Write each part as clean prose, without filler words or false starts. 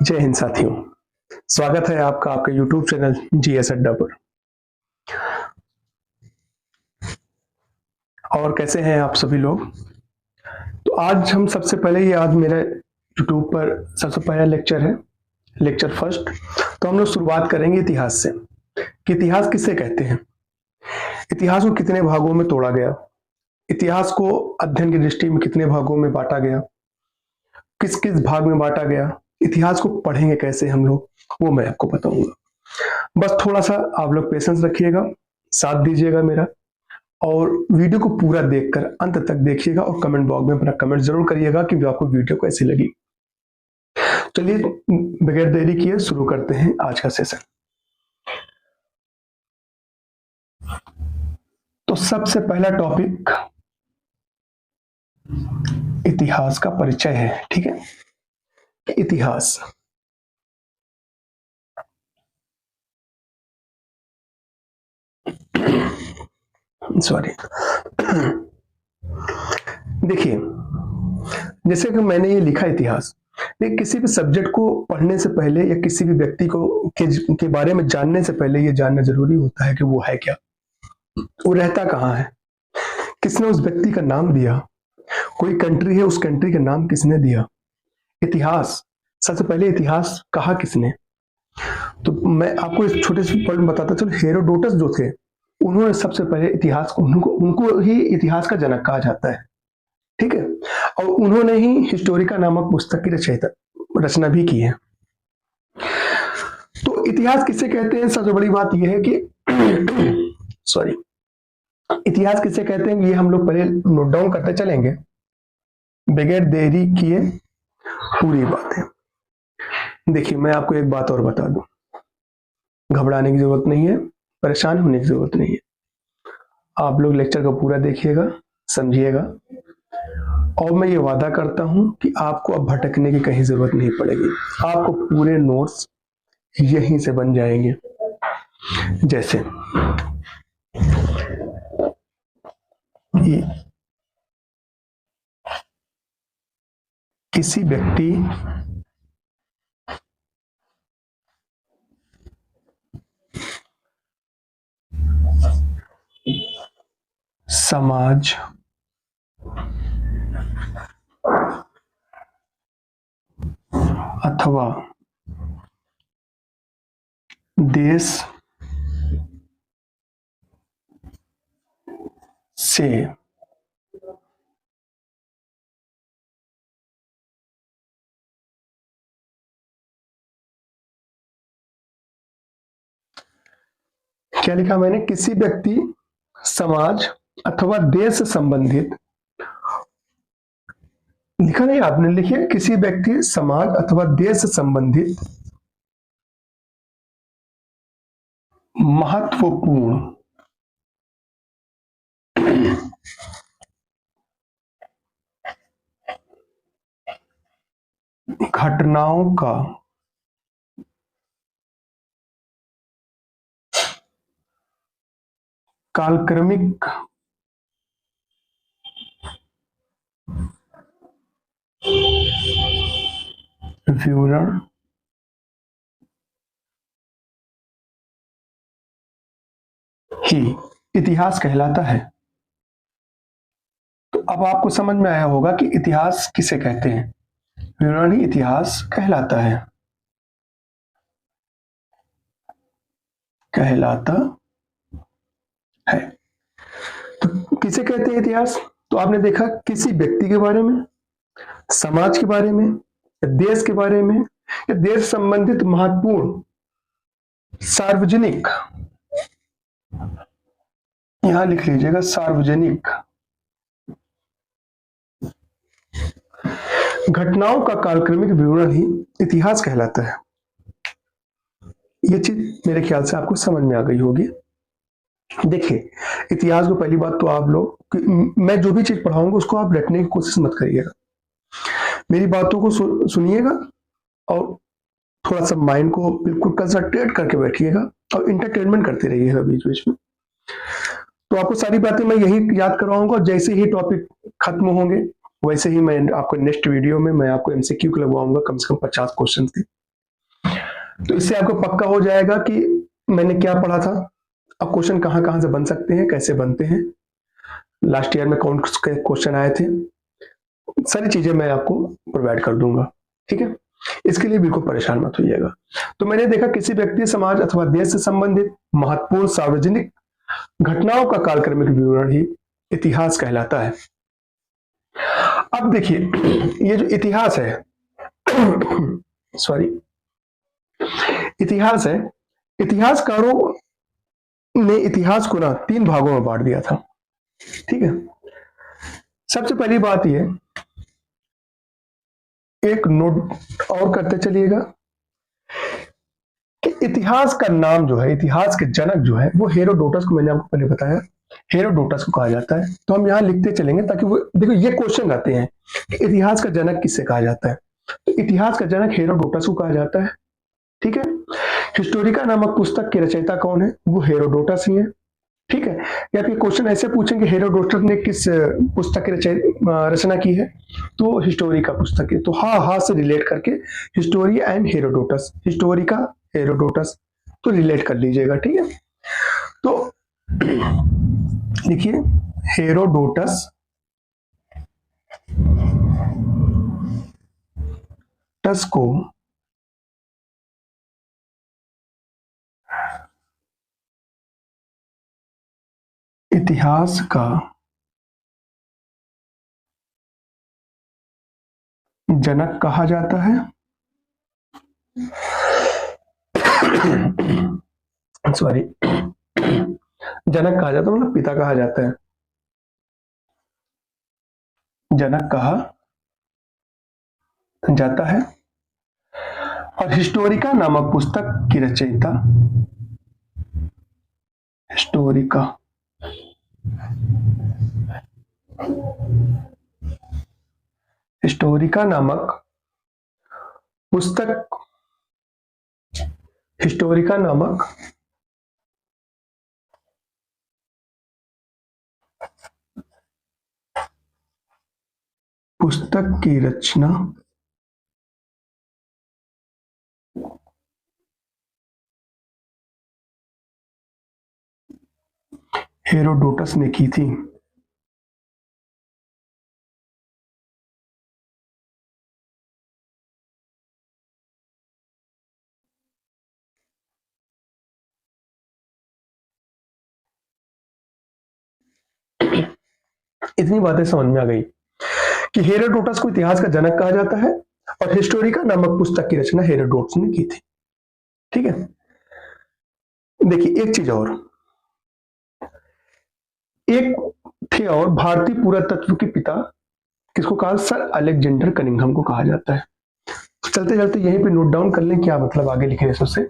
जय हिंद साथियों। स्वागत है आपका आपके YouTube चैनल जीएस अड्डा पर। और कैसे हैं आप सभी लोग। तो आज हम सबसे पहले ये आज मेरा YouTube पर सबसे पहला लेक्चर है, लेक्चर फर्स्ट। तो हम लोग शुरुआत करेंगे इतिहास से कि इतिहास किसे कहते हैं, इतिहास को कितने भागों में तोड़ा गया, इतिहास को अध्ययन की दृष्टि में कितने भागों में बांटा गया, किस किस भाग में बांटा गया, इतिहास को पढ़ेंगे कैसे हम लोग, वो मैं आपको बताऊंगा। बस थोड़ा सा आप लोग पेशेंस रखिएगा, साथ दीजिएगा मेरा, और वीडियो को पूरा देखकर अंत तक देखिएगा और कमेंट बॉक्स में अपना कमेंट जरूर करिएगा कि आपको वीडियो कैसी लगी। चलिए बगैर देरी किए शुरू करते हैं आज का सेशन। तो सबसे पहला टॉपिक इतिहास का परिचय है, ठीक है। इतिहास सॉरी देखिए, जैसे कि मैंने ये लिखा इतिहास, ये किसी भी सब्जेक्ट को पढ़ने से पहले या किसी भी व्यक्ति को के बारे में जानने से पहले ये जानना जरूरी होता है कि वो है क्या, वो रहता कहाँ है, किसने उस व्यक्ति का नाम दिया, कोई कंट्री है उस कंट्री का नाम किसने दिया। इतिहास सबसे पहले इतिहास कहा किसने, तो मैं आपको इस छोटे से पॉइंट में बताता चलो। हेरोडोटस जो थे उन्होंने सबसे पहले इतिहास को उनको ही इतिहास का जनक कहा जाता है, ठीक है। और उन्होंने ही हिस्टोरिका नामक पुस्तक की रचना भी की है। तो इतिहास किसे कहते हैं, सबसे बड़ी बात यह है कि सॉरी इतिहास किसे कहते हैं ये हम लोग पहले नोट डाउन करते चलेंगे बगैर देरी किए पूरी बातें। देखिए मैं आपको एक बात और बता दूं, घबराने की जरूरत नहीं है, परेशान होने की जरूरत नहीं है। आप लोग लेक्चर को पूरा देखिएगा, समझिएगा, और मैं ये वादा करता हूं कि आपको अब भटकने की कहीं जरूरत नहीं पड़ेगी। आपको पूरे नोट्स यहीं से बन जाएंगे। जैसे किसी व्यक्ति समाज अथवा देश से क्या लिखा मैंने, किसी व्यक्ति समाज अथवा देश से संबंधित, लिखा नहीं आपने, लिखिए किसी व्यक्ति समाज अथवा देश से संबंधित महत्वपूर्ण घटनाओं का कालक्रमिक विवरण ही इतिहास कहलाता है। तो अब आपको समझ में आया होगा कि इतिहास किसे कहते हैं, विवरण ही इतिहास कहलाता है, कहलाता है। तो किसे कहते हैं इतिहास, तो आपने देखा किसी व्यक्ति के बारे में, समाज के बारे में, या देश के बारे में, या देश संबंधित महत्वपूर्ण सार्वजनिक, यहां लिख लीजिएगा सार्वजनिक घटनाओं का कालक्रमिक विवरण ही इतिहास कहलाता है। यह चीज मेरे ख्याल से आपको समझ में आ गई होगी। देखिए इतिहास को पहली बात तो आप लोग, मैं जो भी चीज पढ़ाऊंगा उसको आप रटने की कोशिश मत करिएगा, मेरी बातों को सुनिएगा और थोड़ा सा माइंड को बिल्कुल कंसंट्रेट करके बैठिएगा और इंटरटेनमेंट करते रहिएगा बीच बीच में। तो आपको सारी बातें मैं यही याद करवाऊंगा, जैसे ही टॉपिक खत्म होंगे वैसे ही मैं आपको नेक्स्ट वीडियो में मैं आपको एमसीक्यू लगवाऊंगा, कम से कम 50 क्वेश्चन के। तो इससे आपको पक्का हो जाएगा कि मैंने क्या पढ़ा था, अब क्वेश्चन कहाँ कहाँ से बन सकते हैं, कैसे बनते हैं, लास्ट ईयर में कौन से क्वेश्चन आए थे, सारी चीजें मैं आपको प्रोवाइड कर दूंगा। ठीक है, इसके लिए बिल्कुल परेशान मत होइएगा। तो मैंने देखा किसी व्यक्ति, समाज अथवा देश से संबंधित महत्वपूर्ण सार्वजनिक घटनाओं का कालक्रमिक विवरण ही इतिहास कहलाता है। अब देखिए, ये जो इतिहास है सॉरी इतिहास है, इतिहासकारों ने इतिहास को ना 3 भागों में बांट दिया था। ठीक है, सबसे पहली बात यह, एक नोट और करते चलिएगा कि इतिहास का नाम जो है, इतिहास के जनक जो है वो हेरोडोटस को, मैंने आपको पहले बताया हेरोडोटस को कहा जाता है। तो हम यहां लिखते चलेंगे ताकि वो, देखो ये क्वेश्चन आते हैं कि इतिहास का जनक किससे कहा जाता है, तो इतिहास का जनक हेरोडोटस को कहा जाता है। ठीक है, हिस्टोरिका नामक पुस्तक के रचयिता कौन है, वो हेरोडोटस ही है। ठीक है, या फिर क्वेश्चन ऐसे पूछेंगे हेरोडोटस ने किस पुस्तक की रचना की है, तो हिस्टोरिका पुस्तक है। तो हा से रिलेट करके Historia and Herodotus, Historica Herodotus, तो रिलेट कर लीजिएगा। ठीक है, तो लिखिए हेरोडोटस को इतिहास का जनक कहा जाता है। सॉरी, जनक कहा जाता है मतलब पिता कहा जाता है, जनक कहा जाता है। और हिस्टोरिका नामक पुस्तक की रचयिता, हिस्टोरिका हिस्टोरिका नामक पुस्तक, हिस्टोरिका नामक पुस्तक की रचना हेरोडोटस ने की थी। इतनी बातें समझ में आ गई कि हेरोडोटस को इतिहास का जनक कहा जाता है और हिस्टोरिका नामक पुस्तक की रचना हेरोडोटस ने की थी। ठीक है, देखिए एक चीज और, एक थे और भारतीय पुरातत्व के पिता, किसको कहा, सर अलेक्जेंडर कनिंघम को कहा जाता है। चलते चलते यहीं पे नोट डाउन कर लें क्या मतलब आगे लिखे सबसे,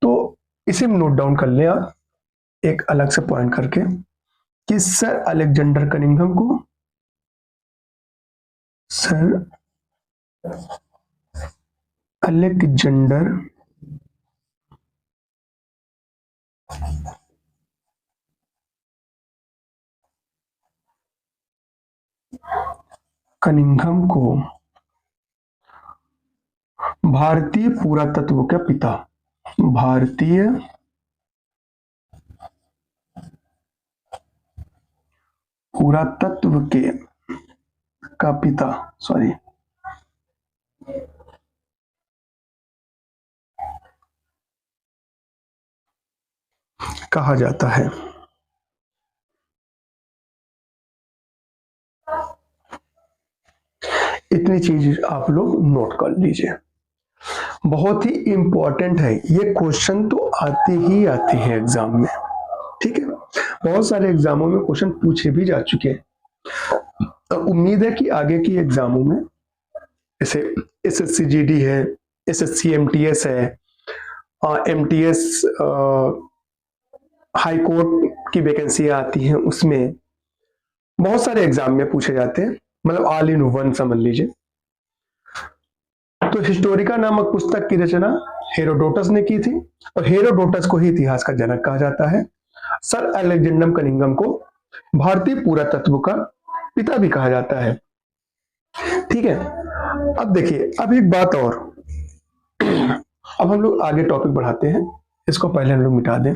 तो इसे नोट डाउन कर लें आप एक अलग से पॉइंट करके कि सर अलेक्जेंडर कनिंघम को, सर अलेक्जेंडर कनिंघम को भारतीय पुरातत्व का पिता, भारतीय पुरातत्व के का पिता, सॉरी कहा जाता है। इतनी चीज आप लोग नोट कर लीजिए, बहुत ही इंपॉर्टेंट है ये क्वेश्चन, तो आते ही आते हैं एग्जाम में। ठीक है, बहुत सारे एग्जामों में क्वेश्चन पूछे भी जा चुके हैं। तो उम्मीद है कि आगे की एग्जामों में, जैसे SSCGD है, SSC MTS है, MTS हाई कोर्ट की वैकेंसी आती हैं, उसमें बहुत सारे एग्जाम में पूछे जाते हैं, मतलब ऑल इन वन समझ लीजिए। तो हिस्टोरिका नामक पुस्तक की रचना हेरोडोटस ने की थी और हेरोडोटस को ही इतिहास का जनक कहा जाता है। सर अलेक्जेंडर कनिंघम को भारतीय पुरातत्व का पिता भी कहा जाता है। ठीक है, अब देखिए, अब एक बात और, अब हम लोग आगे टॉपिक बढ़ाते हैं, इसको पहले हम लोग मिटा दें।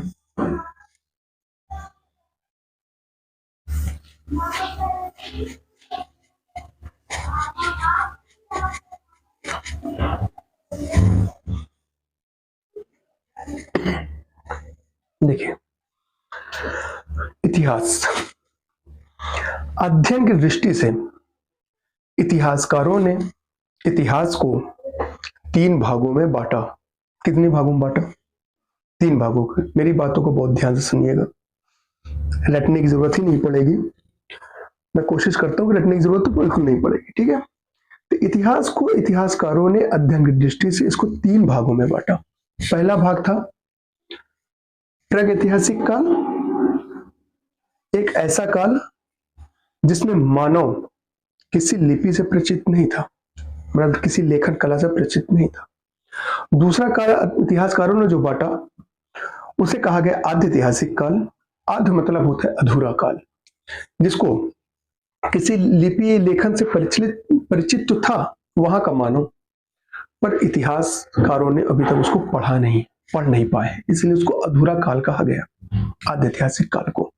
देखिए, इतिहास अध्ययन की दृष्टि से इतिहासकारों ने इतिहास को 3 भागों में बांटा। कितने भागों में बांटा? 3 भागों में। मेरी बातों को बहुत ध्यान से सुनिएगा, रटने की जरूरत ही नहीं पड़ेगी। मैं कोशिश करता हूँ कि रटने की जरूरत तो बिल्कुल नहीं पड़ेगी, ठीक है। तो इतिहास को इतिहासकारों ने अध्ययन की दृष्टि से इसको 3 भागों में बांटा। पहला भाग था प्रागैतिहासिक काल, एक ऐसा काल जिसमें मानव किसी लिपि से परिचित नहीं था, मतलब किसी लेखन कला से परिचित नहीं था। दूसरा काल इतिहासकारों ने जो बांटा उसे कहा गया आद्य ऐतिहासिक काल। आद्य मतलब होता है अधूरा काल, जिसको किसी लिपि लेखन से परिचित तो था वहां का मानव, पर इतिहासकारों ने अभी तक उसको पढ़ नहीं पाए, इसलिए उसको अधूरा काल कहा गया, आद्य ऐतिहासिक काल को।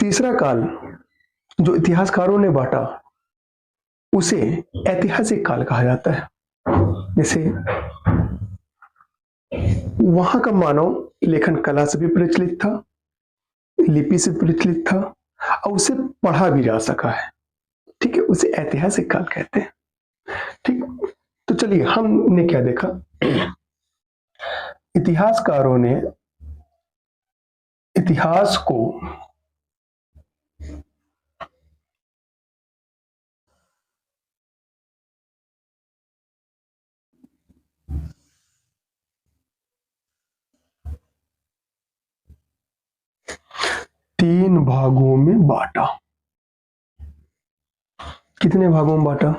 तीसरा काल जो इतिहासकारों ने बांटा उसे ऐतिहासिक काल कहा जाता है, जैसे वहां का मानव लेखन कला से भी प्रचलित था, लिपि से प्रचलित था और उसे पढ़ा भी जा सका है, ठीक है, उसे ऐतिहासिक काल कहते हैं। ठीक, तो चलिए हमने क्या देखा, इतिहासकारों ने इतिहास को तीन भागों में बांटा। कितने भागों में बांटा?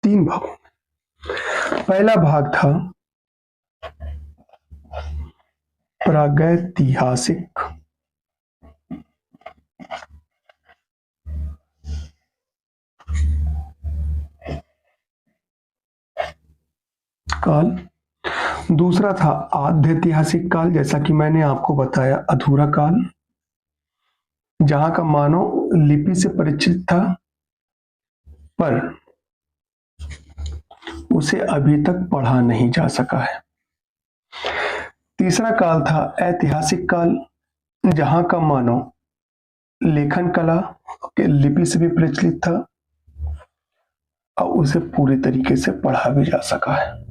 3 भागों में। पहला भाग था प्रागैतिहासिक काल, दूसरा था आद्य ऐतिहासिक काल, जैसा कि मैंने आपको बताया अधूरा काल, जहां का मानव लिपि से परिचित था पर उसे अभी तक पढ़ा नहीं जा सका है। तीसरा काल था ऐतिहासिक काल, जहां का मानव लेखन कला के लिपि से भी प्रचलित था और उसे पूरी तरीके से पढ़ा भी जा सका है।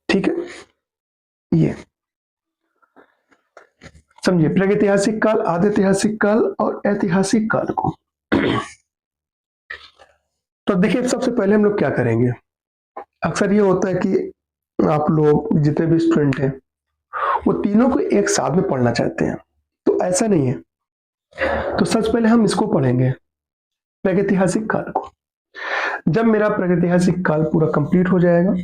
ठीक है, ये समझिए प्रागैतिहासिक काल, आद्य ऐतिहासिक काल और ऐतिहासिक काल को। तो देखिए, सबसे पहले हम लोग क्या करेंगे, अक्सर ये होता है कि आप लोग जितने भी स्टूडेंट हैं वो तीनों को एक साथ में पढ़ना चाहते हैं, तो ऐसा नहीं है। तो सबसे पहले हम इसको पढ़ेंगे, प्रागैतिहासिक काल को। जब मेरा प्रागैतिहासिक काल पूरा कंप्लीट हो जाएगा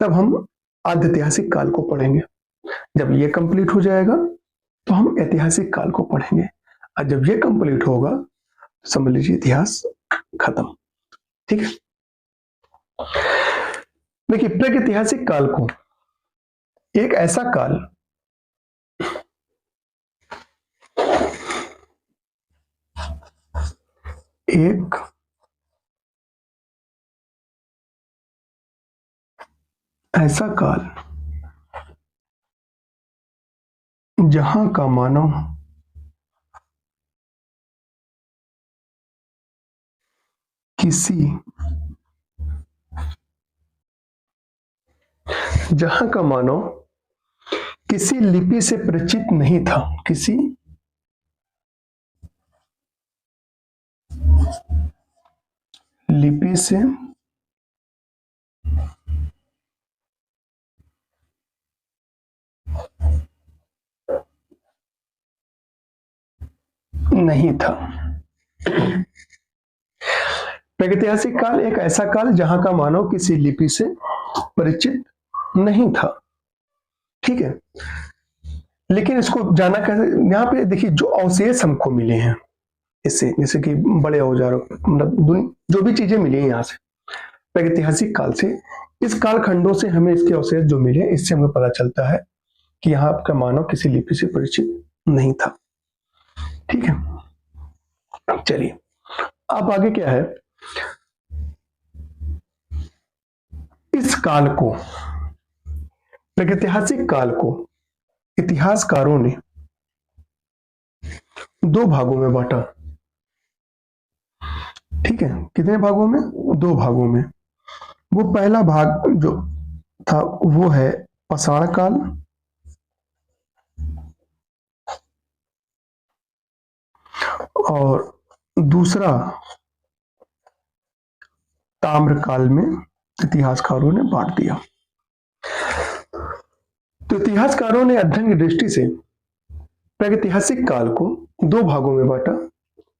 तब हम आद्य ऐतिहासिक काल को पढ़ेंगे। जब ये कंप्लीट हो जाएगा तो हम ऐतिहासिक काल को पढ़ेंगे, और जब ये कंप्लीट होगा तो समझ लीजिए इतिहास खत्म। ठीक है, देखिए प्रागैतिहासिक काल को एक ऐसा काल जहां का मानव किसी लिपि से परिचित नहीं था, किसी लिपि से नहीं था। प्रागैतिहासिक काल एक ऐसा काल जहां का मानव किसी लिपि से परिचित नहीं था। ठीक है, लेकिन इसको जाना कैसे, यहां पे देखिए जो अवशेष हमको मिले हैं इससे, जैसे कि बड़े औजारों, मतलब जो भी चीजें मिली हैं यहाँ से प्रागैतिहासिक काल से, इस कालखंडों से हमें इसके अवशेष जो मिले, इससे हमें पता चलता है कि यहाँ का मानव किसी लिपि से परिचित नहीं था। ठीक है, चलिए अब आगे क्या है, इस काल को, प्रागैतिहासिक काल को इतिहासकारों ने दो भागों में बांटा। ठीक है, कितने भागों में? दो भागों में। वो पहला भाग जो था वो है पाषाण काल, और दूसरा ताम्र काल में इतिहासकारों ने बांट दिया। तो इतिहासकारों ने अध्ययन की दृष्टि से प्रागैतिहासिक काल को दो भागों में बांटा,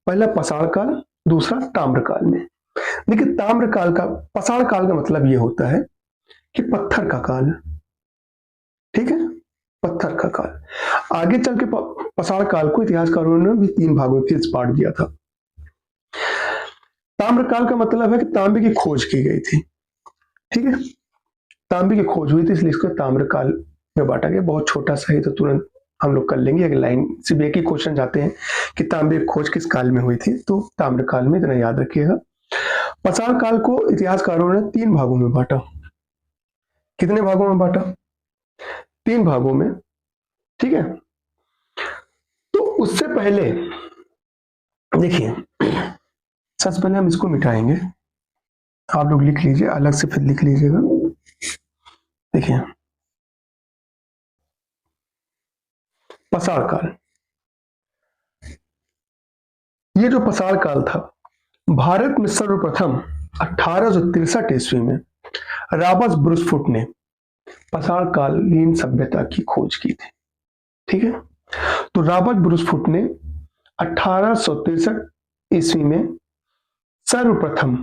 पहला पाषाण काल, दूसरा ताम्र काल में। देखिए ताम्र काल का, पाषाण काल का मतलब यह होता है कि पत्थर का काल। ठीक है, पत्थर का काल। आगे चल के पाषाण काल को इतिहासकारों ने भी तीन भागों में फिर बांट दिया था। ताम्र काल का मतलब है कि तांबे की खोज की गई थी। ठीक है, तांबे की खोज हुई थी, इसलिए इसको ताम्र काल में बांटा गया। बहुत छोटा सा ही तो तुरंत हम लोग कर लेंगे, एक लाइन सिर्फ एक ही क्वेश्चन जाते हैं कि तांबे की खोज किस काल में हुई थी, तो ताम्र काल में, इतना याद रखिएगा। पाषाण काल को इतिहासकारों ने तीन भागों में बांटा। कितने भागों में बांटा? तीन भागों में। ठीक है, तो उससे पहले देखिए, सबसे पहले हम इसको मिटाएंगे, आप लोग लिख लीजिए, अलग से फिर लिख लीजिएगा। देखिए पाषाण काल, ये जो पाषाण काल था, भारत में सर्वप्रथम 1863 ईस्वी में रॉबर्ट ब्रूसफुट ने पाषाण कालीन सभ्यता की खोज की थी। ठीक है, तो रॉबर्ट ब्रूसफुट ने 1863 ईस्वी में सर्वप्रथम,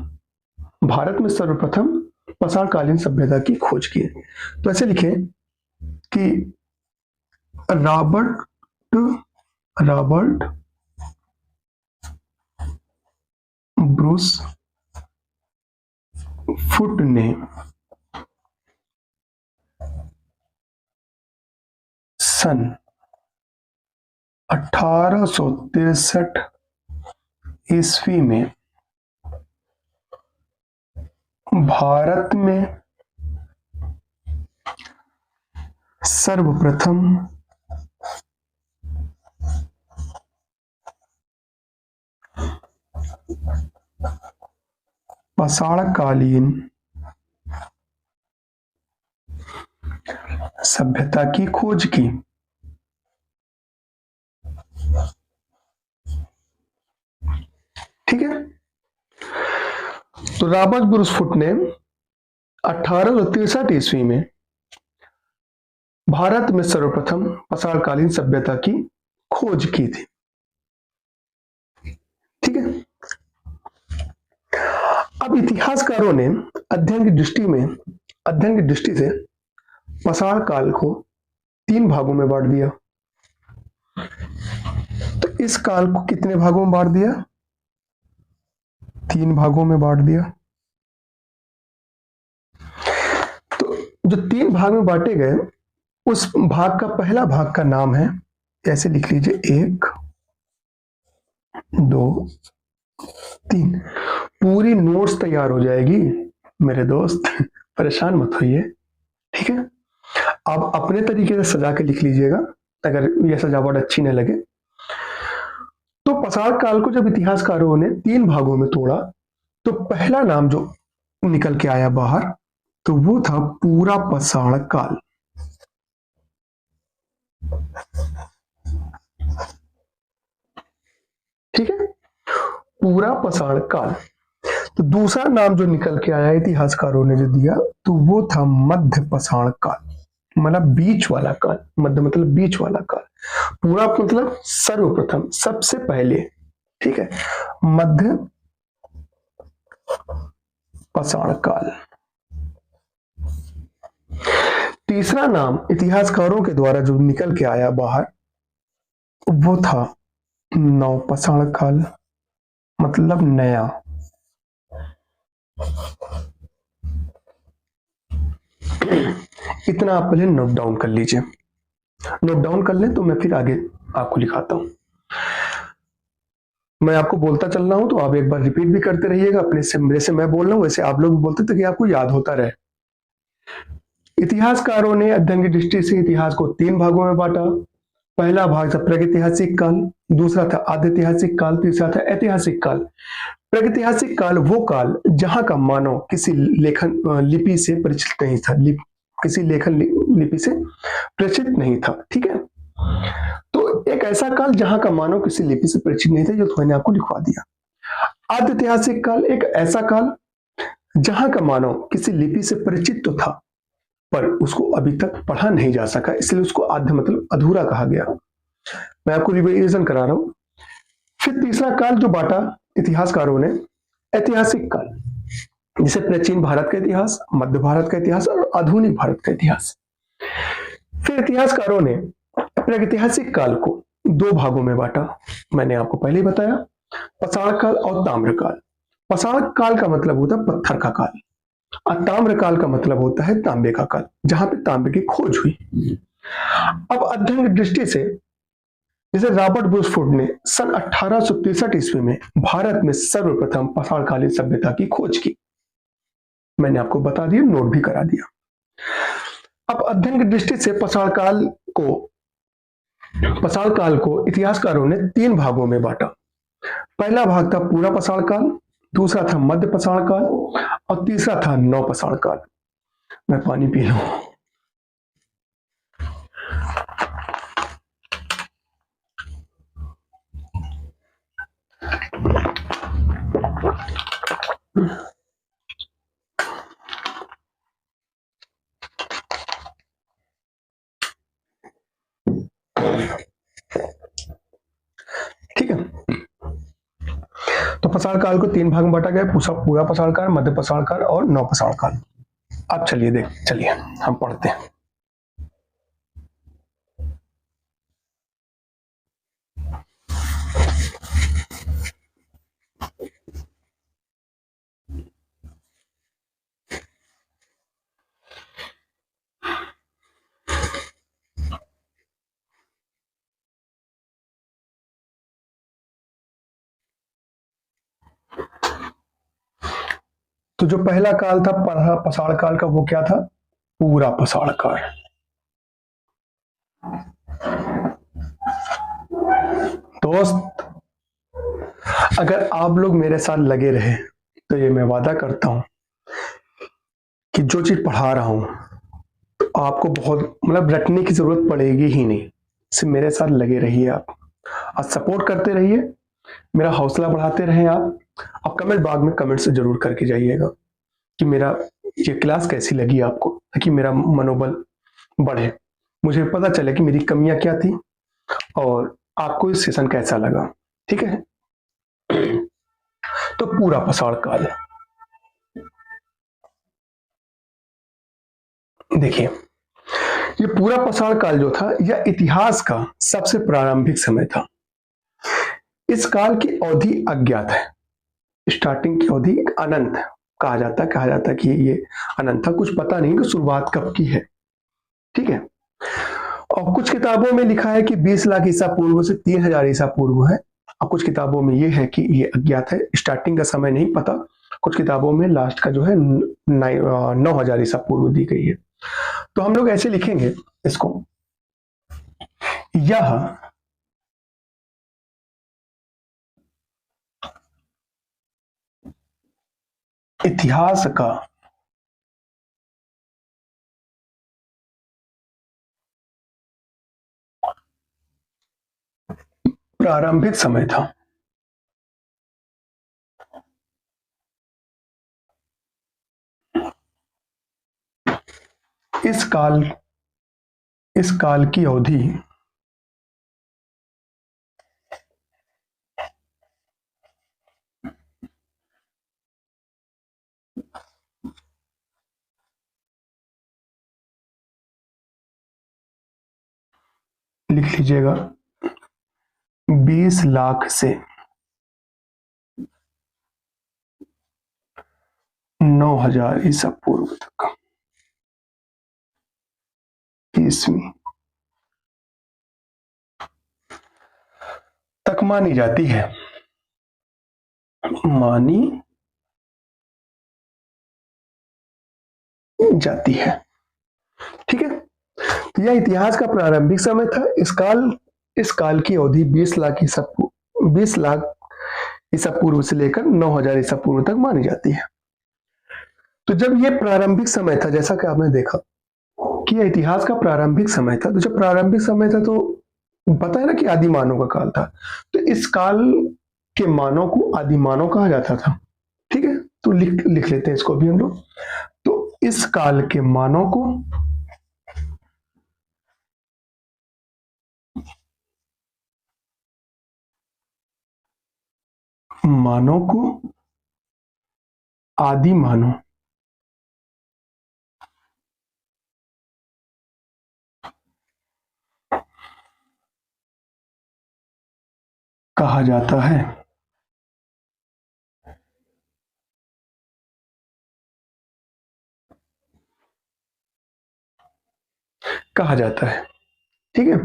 भारत में सर्वप्रथम पाषाण कालीन सभ्यता की खोज की। तो ऐसे लिखे कि रॉबर्ट ब्रूसफुट ने सन 1863 ईस्वी में भारत में सर्वप्रथम पाषाणकालीन सभ्यता की खोज की। ठीक है, तो रॉबर्ट ब्रूसफुट ने 1863 ईस्वी में भारत में सर्वप्रथम पाषाणकालीन सभ्यता की खोज की थी। ठीक है, अब इतिहासकारों ने अध्ययन की दृष्टि से पाषाण काल को तीन भागों में बांट दिया। तो इस काल को कितने भागों में बांट दिया? तीन भागों में बांट दिया। तो जो तीन भाग में बांटे गए, उस भाग का पहला भाग का नाम है, ऐसे लिख लीजिए, 1 2 3। पूरी नोट्स तैयार हो जाएगी मेरे दोस्त, परेशान मत होइए। ठीक है, आप अपने तरीके से सजा के लिख लीजिएगा, अगर यह सजावट अच्छी न लगे। तो पाषाण काल को जब इतिहासकारों ने तीन भागों में तोड़ा, तो पहला नाम जो निकल के आया बाहर, तो वो था पूरा पाषाण काल। ठीक है, पूरा पाषाण काल। तो दूसरा नाम जो निकल के आया इतिहासकारों ने जो दिया, तो वो था मध्य पाषाण काल, मतलब बीच वाला काल। मध्य मतलब बीच वाला काल, पूरा मतलब सर्वप्रथम, सबसे पहले। ठीक है, मध्य पाषाण काल। तीसरा नाम इतिहासकारों के द्वारा जो निकल के आया बाहर, वो था नव पाषाण काल। मतलब नया। इतना आप पहले नोट डाउन कर लीजिए। नोट डाउन कर लें तो मैं फिर आगे आपको लिखाता हूं। मैं आपको बोलता चल रहा हूं तो आप एक बार रिपीट भी करते रहिएगा अपने से, जैसे मैं बोल रहा हूं वैसे आप लोग भी बोलते ताकि आपको याद होता रहे। इतिहासकारों ने अध्ययन की दृष्टि से इतिहास को 3 भागों में बांटा। पहला भाग था प्रागैतिहासिक काल, दूसरा था आद्यैतिहासिक काल, तीसरा था ऐतिहासिक काल। प्रागैतिहासिक काल वो काल जहां का मानव किसी लेखन लिपि से परिचित नहीं था, किसी लेखन लिपि से परिचित नहीं था, ठीक है। तो एक ऐसा काल जहां का मानव किसी लिपि से परिचित नहीं था, जो तो मैंने आपको लिखवा दिया। आद्यैतिहासिक काल एक ऐसा काल जहां का मानव किसी लिपि से परिचित तो था पर उसको अभी तक पढ़ा नहीं जा सका, इसलिए उसको आद्य मतलब अधूरा कहा गया। मैं आपको रिविजन करा रहा हूं। फिर तीसरा काल जो बांटा इतिहासकारों ने, ऐतिहासिक काल, जिसे प्राचीन भारत का इतिहास, मध्य भारत का इतिहास और आधुनिक भारत का इतिहास। फिर इतिहासकारों ने प्रागैतिहासिक काल को 2 भागों में बांटा। मैंने आपको पहले ही बताया, पाषाण काल और ताम्र काल। पाषाण काल का मतलब होता है पत्थर का काल और ताम्र काल का मतलब होता है तांबे का काल, जहां पे तांबे की खोज हुई। अब अध्ययन की दृष्टि से जैसे रॉबर्ट ब्रूसफोर्ड ने सन 1863 ईस्वी में भारत में सर्वप्रथम पाषाणकालीन सभ्यता की खोज की। मैंने आपको बता दिया, नोट भी करा दिया। अब अध्ययन की दृष्टि से पाषाण काल को इतिहासकारों ने 3 भागों में बांटा। पहला भाग था पूरा पाषाण काल, दूसरा था मध्य पाषाण काल और तीसरा था नव पाषाण काल। मैं पानी पी लूं। ठीक है, तो पाषाण काल को 3 भाग में बांटा गया, पूरा पाषाण काल, मध्य पाषाण काल और नव पाषाण काल। अब चलिए हम पढ़ते हैं। तो जो पहला काल था पाषाण काल का, वो क्या था? पूरा पाषाण काल। दोस्त, अगर आप लोग मेरे साथ लगे रहे तो ये मैं वादा करता हूं कि जो चीज पढ़ा रहा हूं तो आपको बहुत मतलब रटने की जरूरत पड़ेगी ही नहीं। सिर्फ मेरे साथ लगे रहिए आप और सपोर्ट करते रहिए, मेरा हौसला बढ़ाते रहें आप। और कमेंट बॉक्स में कमेंट से जरूर करके जाइएगा कि मेरा ये क्लास कैसी लगी आपको, ताकि मेरा मनोबल बढ़े, मुझे पता चले कि मेरी कमियां क्या थी और आपको इस सेशन कैसा लगा। ठीक है, तो पूरा पाषाण काल देखिए, ये पूरा पाषाण काल जो था यह इतिहास का सबसे प्रारंभिक समय था। इस काल की अवधि अज्ञात है। स्टार्टिंग की अवधि अनंत कहा जाता है कि ये अनंत था, कुछ पता नहीं कि शुरुआत कब की है। ठीक है, और कुछ किताबों में लिखा है कि 20 लाख ईसा पूर्व से 3000 ईसा पूर्व है, और कुछ किताबों में ये है कि ये अज्ञात है, स्टार्टिंग का समय नहीं पता। कुछ किताबों में लास्ट का जो है 9000 ईसा पूर्व दी गई है। तो हम लोग ऐसे लिखेंगे इसको, यह इतिहास का प्रारंभिक समय था। इस काल की अवधि लिख लीजिएगा 20 लाख से 9000 ईसा पूर्व ईस्वी तक मानी जाती है, मानी जाती है। ठीक है, तो यह इतिहास का प्रारंभिक समय था। इस काल की अवधि 20 लाख ईसा पूर्व से लेकर 9000 ईसा पूर्व तक मानी जाती है। तो जब यह प्रारंभिक समय था, जैसा कि आपने देखा कि यह इतिहास का प्रारंभिक समय था, तो जब प्रारंभिक समय था तो पता है ना कि आदि मानव का काल था, तो इस काल के मानव को आदि मानव कहा जाता था। ठीक है, तो लिख लेते हैं इसको भी हम लोग। तो इस काल के मानव को आदि मानव कहा जाता है। कहा जाता है। ठीक है,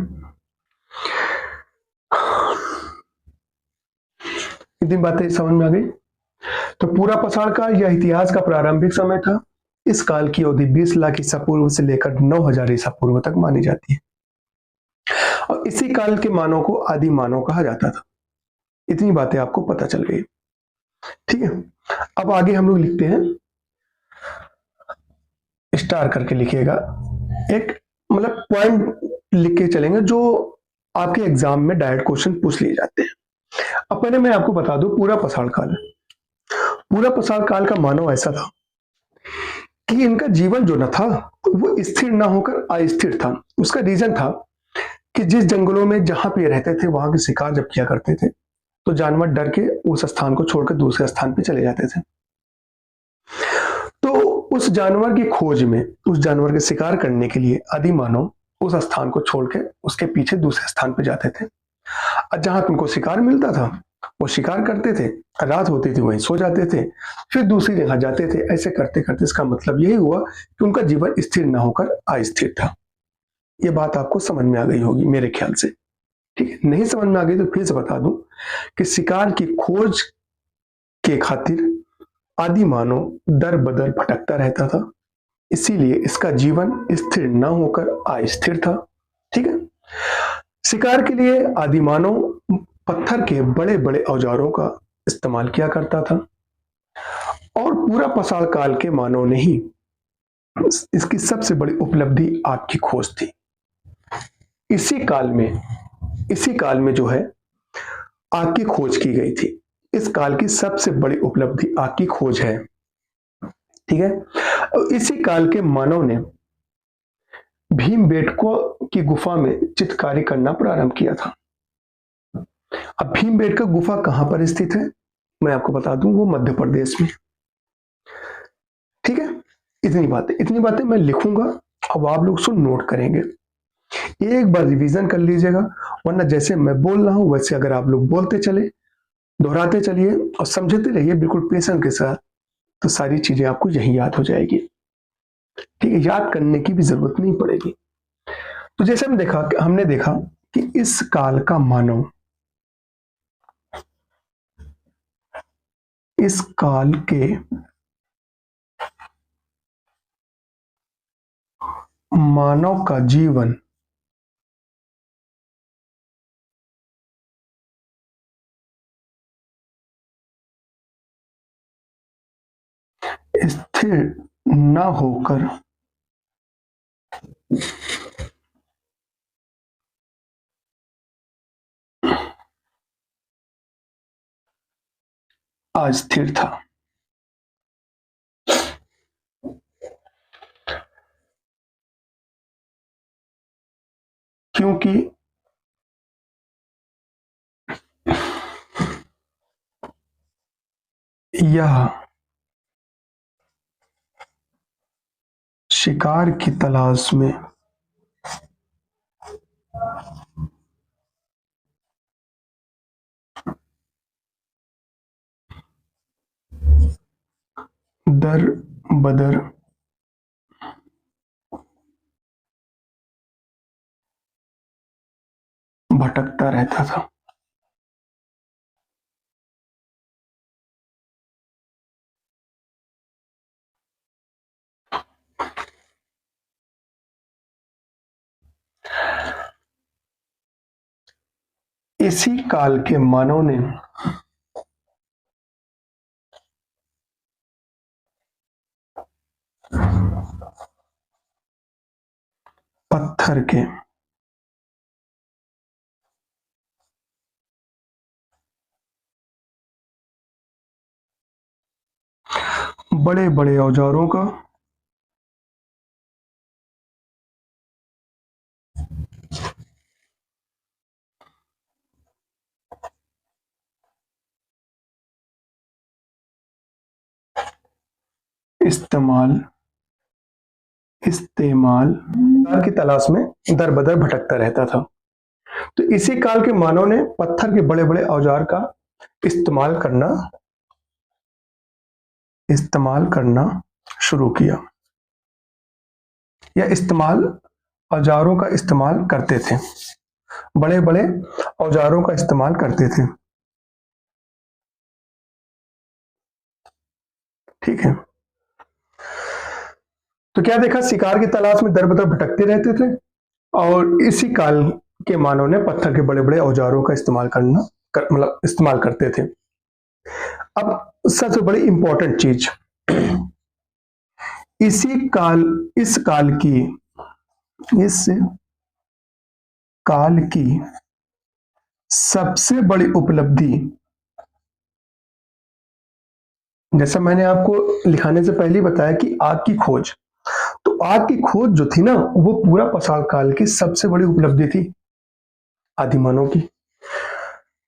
इतनी बातें समझ में आ गई। तो पूरा पाषाण काल यह इतिहास का प्रारंभिक समय था। इस काल की अवधि 20 लाख ईसा पूर्व से लेकर 9000 ईसा पूर्व तक मानी जाती है, और इसी काल के मानव को आदि मानव कहा जाता था। इतनी बातें आपको पता चल गई। ठीक है, अब आगे हम लोग लिखते हैं, स्टार करके लिखिएगा, एक मतलब पॉइंट लिख के चलेंगे जो आपके एग्जाम में डायरेक्ट क्वेश्चन पूछ लिए जाते हैं। अब पहले मैं आपको बता दूं, पूरा पाषाण काल का मानव ऐसा था कि इनका जीवन जो न था वो स्थिर ना होकर अस्थिर था। उसका रीजन था कि जिस जंगलों में जहां पे रहते थे वहां के शिकार जब किया करते थे तो जानवर डर के उस स्थान को छोड़कर दूसरे स्थान पे चले जाते थे। तो उस जानवर की खोज में, उस जानवर के शिकार करने के लिए आदि मानव उस स्थान को छोड़ के उसके पीछे दूसरे स्थान पे जाते थे, और जहां उनको शिकार मिलता था वो शिकार करते थे, रात होती थी वहीं सो जाते थे, फिर दूसरी जगह जाते थे। ऐसे करते करते इसका मतलब यही हुआ कि उनका जीवन स्थिर न होकर अस्थिर था। ये बात आपको समझ में आ गई होगी मेरे ख्याल से। ठीक है, नहीं समझ में आ गई तो फिर से बता दूं कि शिकार की खोज के खातिर आदि मानव दर बदर भटकता रहता था, इसीलिए इसका जीवन स्थिर न होकर अस्थिर था। ठीक है, शिकार के लिए आदि मानव पत्थर के बड़े बड़े औजारों का इस्तेमाल किया करता था, और पूरा पाषाण काल के मानव ने ही इसकी सबसे बड़ी उपलब्धि आग की खोज थी। इसी काल में जो है आग की खोज की गई थी। इस काल की सबसे बड़ी उपलब्धि आग की खोज है। ठीक है, और इसी काल के मानव ने भीमबेटका की गुफा में चित्रकारी करना प्रारंभ किया था। अब भीमबेटका गुफा कहां पर स्थित है मैं आपको बता दूं, वो मध्य प्रदेश में। ठीक है, इतनी बातें मैं लिखूंगा, अब आप लोग सुन नोट करेंगे, एक बार रिवीजन कर लीजिएगा, वरना जैसे मैं बोल रहा हूं वैसे अगर आप लोग बोलते चले, दोहराते चलिए और समझते रहिए बिल्कुल पेशेंस के साथ, तो सारी चीजें आपको यही याद हो जाएगी। ठीक है, याद करने की भी जरूरत नहीं पड़ेगी। तो जैसे हमने देखा कि इस काल का मानव, इस काल के मानव का जीवन स्थिर न होकर अस्थिर था। क्योंकि यह शिकार की तलाश में दर बदर भटकता रहता था। इसी काल के मानव ने पत्थर के बड़े बड़े औजारों का इस्तेमाल की तलाश में दर बदर भटकता रहता था। तो इसी काल के मानव ने पत्थर के बड़े बड़े औजार का इस्तेमाल करना शुरू किया, या औजारों का इस्तेमाल करते थे, बड़े बड़े औजारों का इस्तेमाल करते थे। ठीक है, तो क्या देखा, शिकार की तलाश में दर बदर भटकते रहते थे और इसी काल के मानव ने पत्थर के बड़े बड़े औजारों का इस्तेमाल करते थे। अब सबसे बड़ी इंपॉर्टेंट चीज, इस काल की सबसे बड़ी उपलब्धि, जैसा मैंने आपको लिखाने से पहले बताया कि आग की खोज, तो आग की खोज जो थी ना, वो पूरा पाषाण काल की सबसे बड़ी उपलब्धि थी आदिमानव की।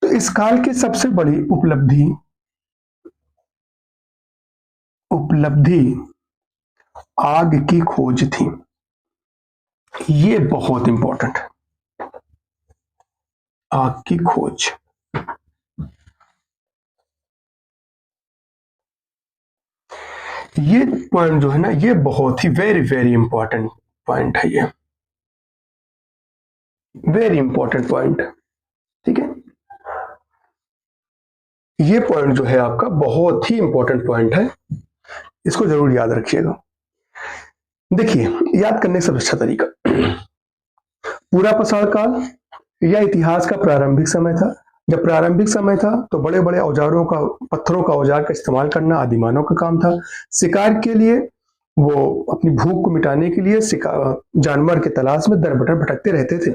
तो इस काल की सबसे बड़ी उपलब्धि आग की खोज थी। ये बहुत इंपॉर्टेंट है, आग की खोज। ये पॉइंट जो है ना, ये बहुत ही वेरी वेरी इंपॉर्टेंट पॉइंट है, ये वेरी इंपॉर्टेंट पॉइंट। ठीक है, ये पॉइंट जो है आपका बहुत ही इंपॉर्टेंट पॉइंट है, इसको जरूर याद रखिएगा। देखिए, याद करने का सबसे अच्छा तरीका, पूरा पाषाण काल या इतिहास का प्रारंभिक समय था। जब प्रारंभिक समय था तो बड़े बड़े औजारों का, पत्थरों का औजार का इस्तेमाल करना आदिमानव का काम था। शिकार के लिए, वो अपनी भूख को मिटाने के लिए जानवर के तलाश में दर बदर भटकते रहते थे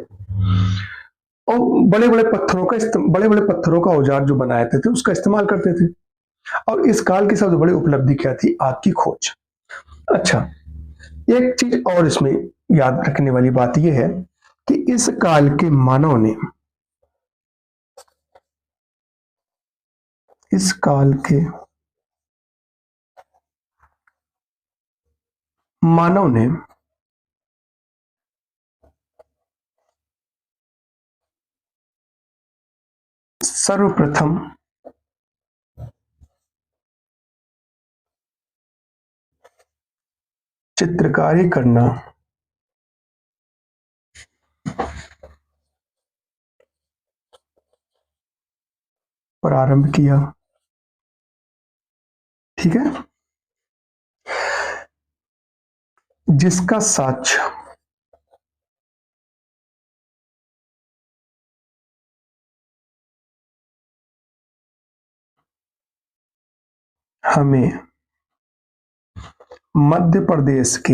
और बड़े बड़े पत्थरों का औजार जो बनाए थे उसका इस्तेमाल करते थे। और इस काल की सबसे बड़ी उपलब्धि क्या थी? आग की खोज। अच्छा, एक चीज और इसमें याद रखने वाली बात यह है कि इस काल के मानव ने सर्वप्रथम चित्रकारी करना प्रारंभ किया। ठीक है, जिसका साक्ष्य हमें मध्य प्रदेश के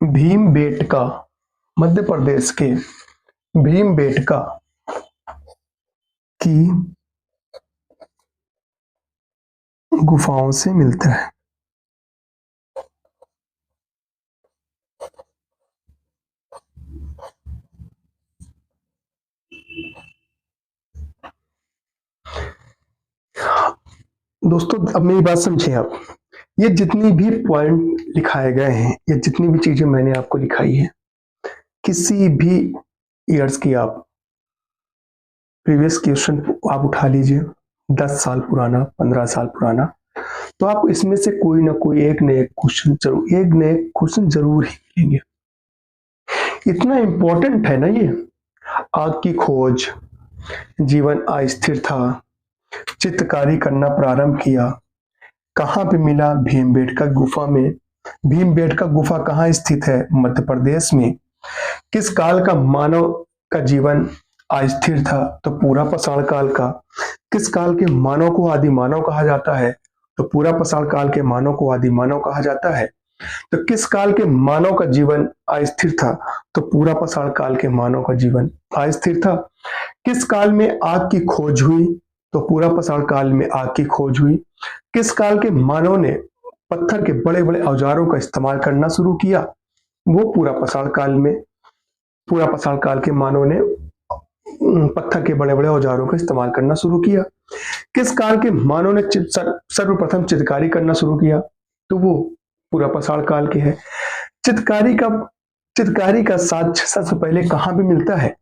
भीमबेटका, मध्य प्रदेश के भीमबेटका की गुफाओं से मिलता है। दोस्तों, अब मेरी बात समझे आप, ये जितनी भी पॉइंट लिखाए गए हैं, ये जितनी भी चीजें मैंने आपको लिखाई है, किसी भी ईयर्स की आप प्रीवियस क्वेश्चन आप उठा लीजिए, 10 साल पुराना, 15 साल पुराना, तो आप इसमें से कोई ना कोई एक न एक क्वेश्चन जरूर ही मिलेंगे। इतना इंपॉर्टेंट है ना ये। आग की खोज, जीवन अस्थिर था, चित्रकारी करना प्रारंभ किया, कहाँ पे मिला? भीमबेटका गुफा में। भीमबेटका गुफा कहाँ स्थित है? मध्य प्रदेश में। किस काल का मानव का जीवन अस्थिर था? तो पूरा पाषाण काल का। किस काल के मानव को आदि मानव कहा जाता है? तो पूरा पाषाण काल के मानव को आदि मानव कहा जाता है। तो किस काल के मानव का जीवन अस्थिर था? तो पूरा पाषाण काल के मानव का जीवन अस्थिर था। किस काल में आग की खोज हुई? तो पूरा पाषाण काल में आग की खोज हुई। किस काल के मानव ने पत्थर के बड़े बड़े औजारों का इस्तेमाल करना शुरू किया? वो पूरा पाषाण काल के मानव ने पत्थर के बड़े बड़े औजारों का इस्तेमाल करना शुरू किया। किस काल के मानव ने सर्वप्रथम चित्रकारी करना शुरू किया? तो वो पूरा पाषाण काल के है। चित्रकारी का साक्ष्य सबसे पहले कहां पे मिलता है?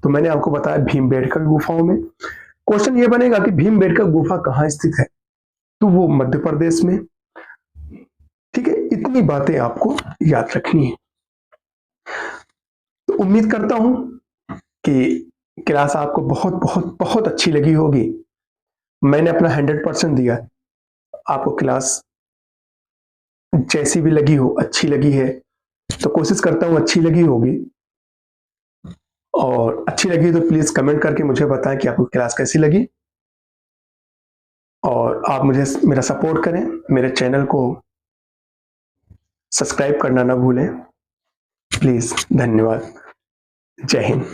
तो मैंने आपको बताया भीमबेटका गुफाओं में। क्वेश्चन ये बनेगा कि भीमबेटका गुफा कहां स्थित है? तो वो मध्य प्रदेश में। ठीक है, इतनी बातें आपको याद रखनी है। तो उम्मीद करता हूं कि क्लास आपको बहुत बहुत बहुत अच्छी लगी होगी। मैंने अपना 100% दिया। आपको क्लास जैसी भी लगी हो, अच्छी लगी है, तो कोशिश करता हूं अच्छी लगी होगी। और अच्छी लगी तो प्लीज कमेंट करके मुझे बताएं कि आपको क्लास कैसी लगी। और आप मुझे मेरा सपोर्ट करें, मेरे चैनल को सब्सक्राइब करना ना भूलें प्लीज। धन्यवाद। जय हिंद।